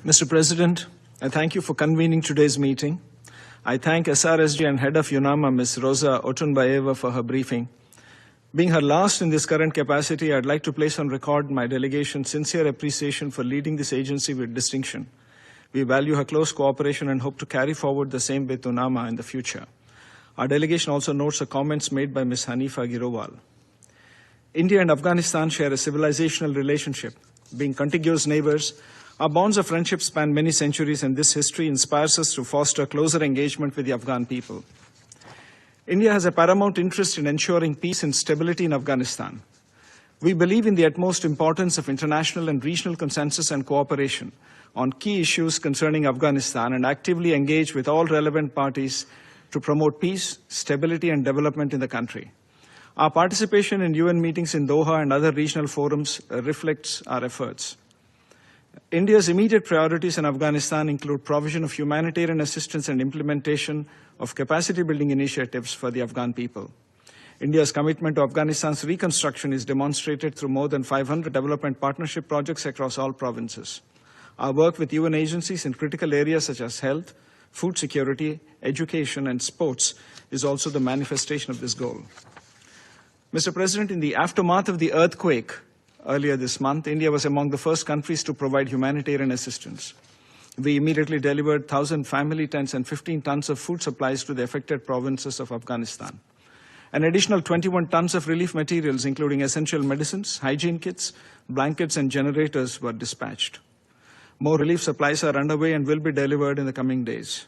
Mr. President, I thank you for convening today's meeting. I thank SRSG and Head of UNAMA, Ms. Rosa Otunbayeva, for her briefing. Being her last in this current capacity, I'd like to place on record my delegation's sincere appreciation for leading this agency with distinction. We value her close cooperation and hope to carry forward the same with UNAMA in the future. Our delegation also notes the comments made by Ms. Hanifa Girawal. India and Afghanistan share a civilizational relationship. Being contiguous neighbors, our bonds of friendship span many centuries, and this history inspires us to foster closer engagement with the Afghan people. India has a paramount interest in ensuring peace and stability in Afghanistan. We believe in the utmost importance of international and regional consensus and cooperation on key issues concerning Afghanistan and actively engage with all relevant parties to promote peace, stability, and development in the country. Our participation in UN meetings in Doha and other regional forums reflects our efforts. India's immediate priorities in Afghanistan include provision of humanitarian assistance and implementation of capacity-building initiatives for the Afghan people. India's commitment to Afghanistan's reconstruction is demonstrated through more than 500 development partnership projects across all provinces. Our work with UN agencies in critical areas such as health, food security, education, and sports is also the manifestation of this goal. Mr. President, in the aftermath of the earthquake earlier this month, India was among the first countries to provide humanitarian assistance. We immediately delivered 1,000 family tents and 15 tons of food supplies to the affected provinces of Afghanistan. An additional 21 tons of relief materials, including essential medicines, hygiene kits, blankets, and generators, were dispatched. More relief supplies are underway and will be delivered in the coming days.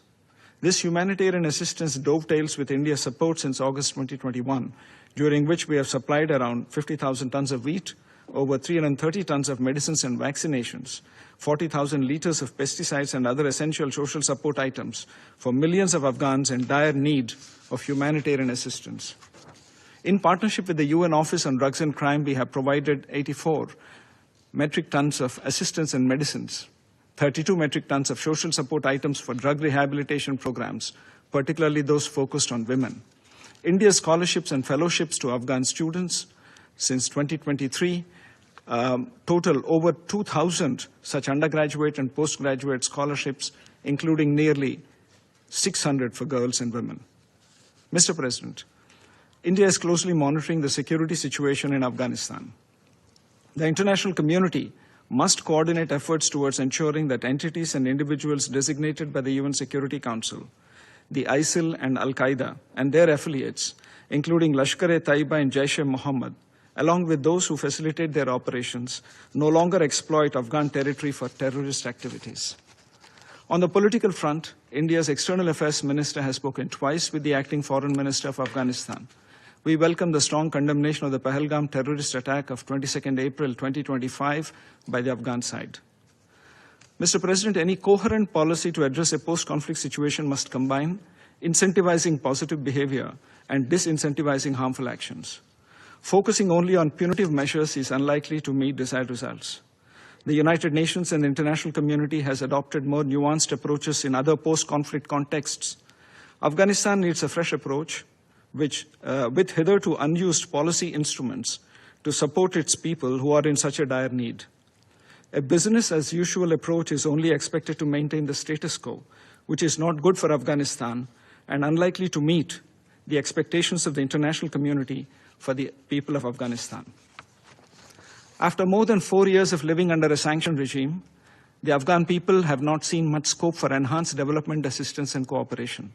This humanitarian assistance dovetails with India's support since August 2021, during which we have supplied around 50,000 tons of wheat, over 330 tons of medicines and vaccinations, 40,000 liters of pesticides and other essential social support items for millions of Afghans in dire need of humanitarian assistance. In partnership with the UN Office on Drugs and Crime, we have provided 84 metric tons of assistance and medicines, 32 metric tons of social support items for drug rehabilitation programs, particularly those focused on women. India's scholarships and fellowships to Afghan students since 2023 total over 2,000 such undergraduate and postgraduate scholarships, including nearly 600 for girls and women. Mr. President, India is closely monitoring the security situation in Afghanistan. The international community must coordinate efforts towards ensuring that entities and individuals designated by the UN Security Council, the ISIL and Al-Qaeda and their affiliates, including Lashkar-e-Taiba and Jaish-e-Mohammed, along with those who facilitate their operations, no longer exploit Afghan territory for terrorist activities. On the political front, India's External Affairs Minister has spoken twice with the acting Foreign Minister of Afghanistan. We welcome the strong condemnation of the Pahalgam terrorist attack of 22nd April 2025 by the Afghan side. Mr. President, any coherent policy to address a post-conflict situation must combine incentivizing positive behavior and disincentivizing harmful actions. Focusing only on punitive measures is unlikely to meet desired results. The United Nations and the international community has adopted more nuanced approaches in other post-conflict contexts. Afghanistan needs a fresh approach, with hitherto unused policy instruments to support its people who are in such a dire need. A business-as-usual approach is only expected to maintain the status quo, which is not good for Afghanistan and unlikely to meet the expectations of the international community for the people of Afghanistan. After more than 4 years of living under a sanctioned regime, the Afghan people have not seen much scope for enhanced development assistance and cooperation.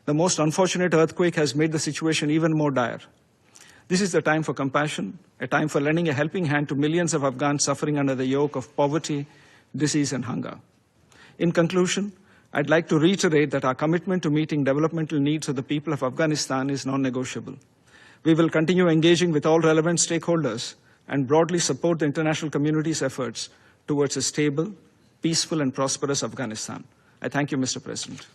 The most unfortunate earthquake has made the situation even more dire. This is the time for compassion, a time for lending a helping hand to millions of Afghans suffering under the yoke of poverty, disease, and hunger. In conclusion, I'd like to reiterate that our commitment to meeting developmental needs of the people of Afghanistan is non-negotiable. We will continue engaging with all relevant stakeholders and broadly support the international community's efforts towards a stable, peaceful, and prosperous Afghanistan. I thank you, Mr. President.